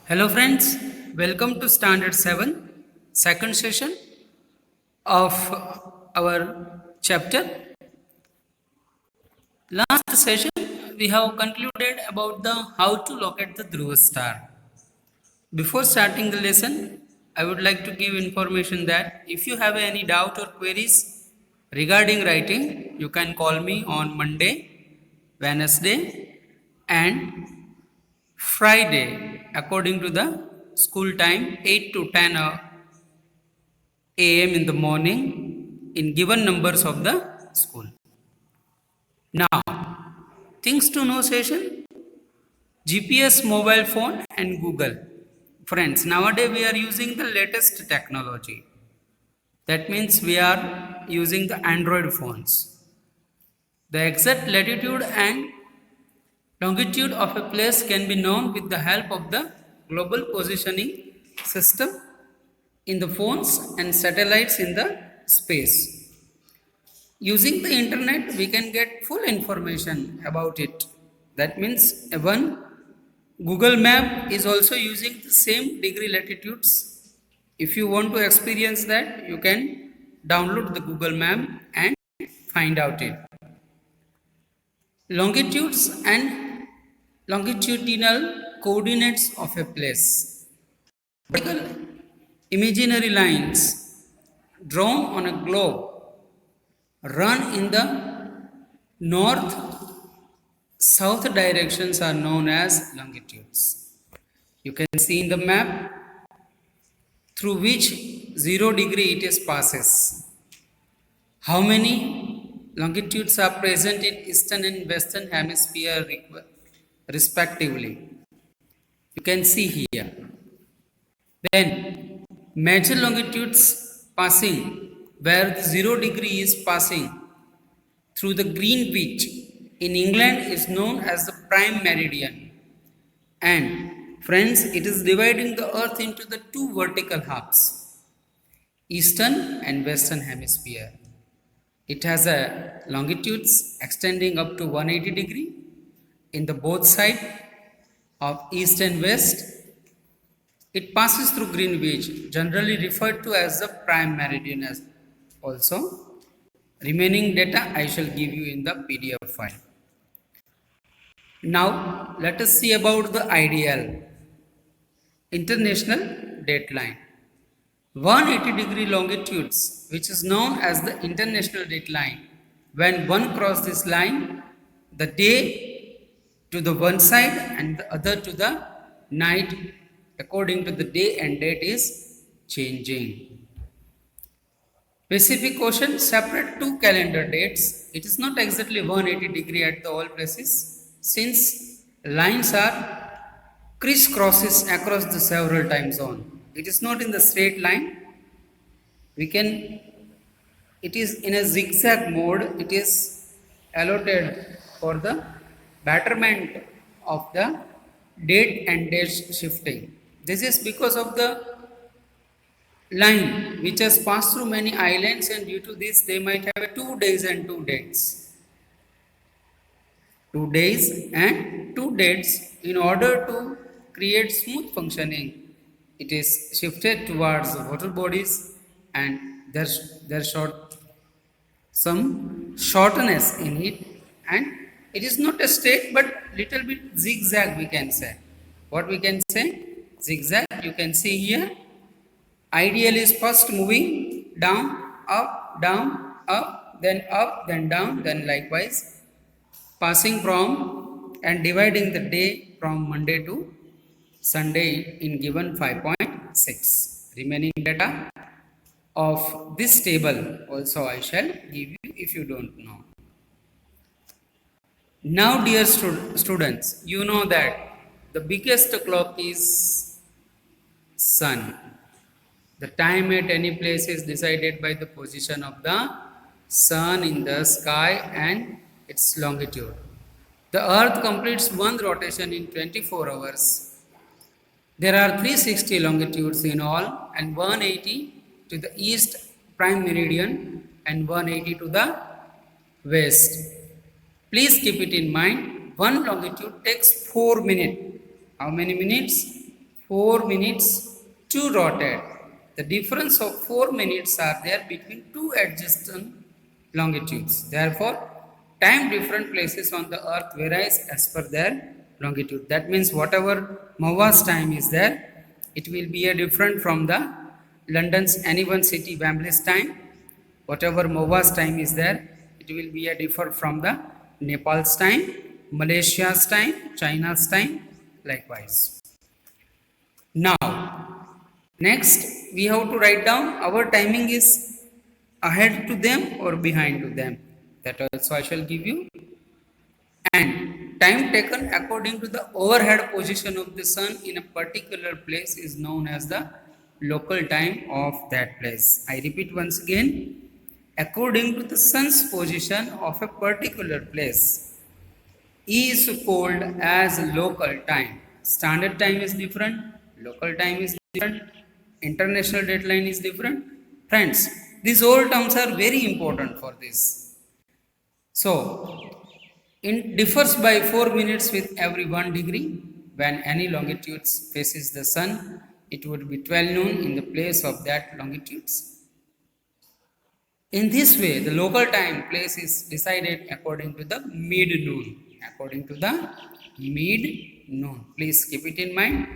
Hello friends, welcome to Standard 7, second session of our chapter. Last session we have concluded about the how to locate the Dhruva star. Before starting the lesson, I would like to give information that if you have any doubt or queries regarding writing, you can call me on Monday, Wednesday and Friday according to the school time 8 to 10 a.m. in the morning in given numbers of the school. Now, things to know session, GPS mobile phone and Google. Friends, nowadays we are using the latest technology. That means we are using the Android phones. The exact latitude and longitude of a place can be known with the help of the global positioning system in the phones and satellites in the space. Using the internet, we can get full information about it. That means one Google Map is also using the same degree latitudes. If you want to experience that, you can download the Google Map and find out it. Longitudes and longitudinal coordinates of a place. Vertical imaginary lines drawn on a globe run in the north south directions are known as longitudes. You can see in the map through which 0 degree it is passes. How many longitudes are present in eastern and western hemisphere respectively? You can see here. Then major longitudes passing where the 0 degree is passing through the Greenwich in England is known as the prime meridian. And friends, it is dividing the earth into the two vertical halves, eastern and western hemisphere. It has a longitudes extending up to 180 degree in the both side of east and west. It passes through Greenwich, generally referred to as the prime meridian as also. Remaining data I shall give you in the PDF file. Now let us see about the ideal international dateline. 180 degree longitudes, which is known as the international dateline. When one crosses this line, the day to the one side and the other to the night according to the day and date is changing. Pacific Ocean separate two calendar dates. It is not exactly 180 degree at the all places since lines are crisscrosses across the several time zone. It is not in the straight line. It is in a zigzag mode. It is allotted for the betterment of the date and date shifting. This is because of the line which has passed through many islands, and due to this they might have 2 days and 2 dates. 2 days and 2 dates. In order to create smooth functioning, it is shifted towards the water bodies, and there's some shortness in it, and it is not a straight but little bit zigzag, we can say. What we can say? Zigzag. You can see here. Ideal is first moving down, up, then down, then likewise passing from and dividing the day from Monday to Sunday in given 5.6. Remaining data of this table also I shall give you if you don't know. Now dear students, you know that the biggest clock is sun. The time at any place is decided by the position of the sun in the sky and its longitude. The earth completes one rotation in 24 hours. There are 360 longitudes in all, and 180 to the east prime meridian and 180 to the west. Please keep it in mind, one longitude takes 4 minutes. How many minutes? 4 minutes to rotate. The difference of 4 minutes are there between two adjacent longitudes. Therefore, time different places on the earth varies as per their longitude. That means whatever Maua's time is there, it will be a different from the London's any one city Wembley's time. Whatever Maua's time is there, it will be a differ from the Nepal's time, Malaysia's time, China's time, likewise. Now, next we have to write down our timing is ahead to them or behind to them. That also I shall give you. And time taken according to the overhead position of the sun in a particular place is known as the local time of that place. I repeat once again. According to the sun's position of a particular place is called as local time. Standard time is different, local time is different, international deadline is different. Friends, these all terms are very important for this. So, it differs by 4 minutes with every 1 degree. When any longitude faces the sun, it would be 12 noon in the place of that longitudes. In this way, the local time place is decided according to the mid-noon. According to the mid-noon. Please keep it in mind.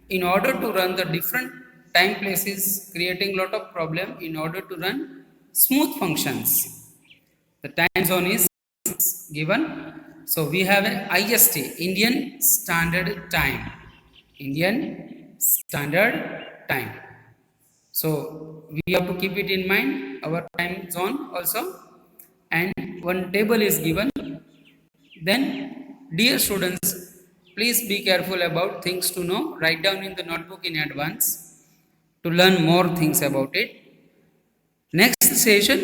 In order to run the different time places, creating lot of problem in order to run smooth functions. The time zone is given. So we have an IST, Indian Standard Time. Indian Standard Time. So we have to keep it in mind, our time zone also, and one table is given. Then, dear students, please be careful about things to know. Write down in the notebook in advance to learn more things about it. Next session,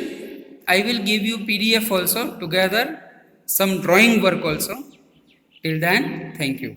I will give you PDF also, together some drawing work also. Till then, thank you.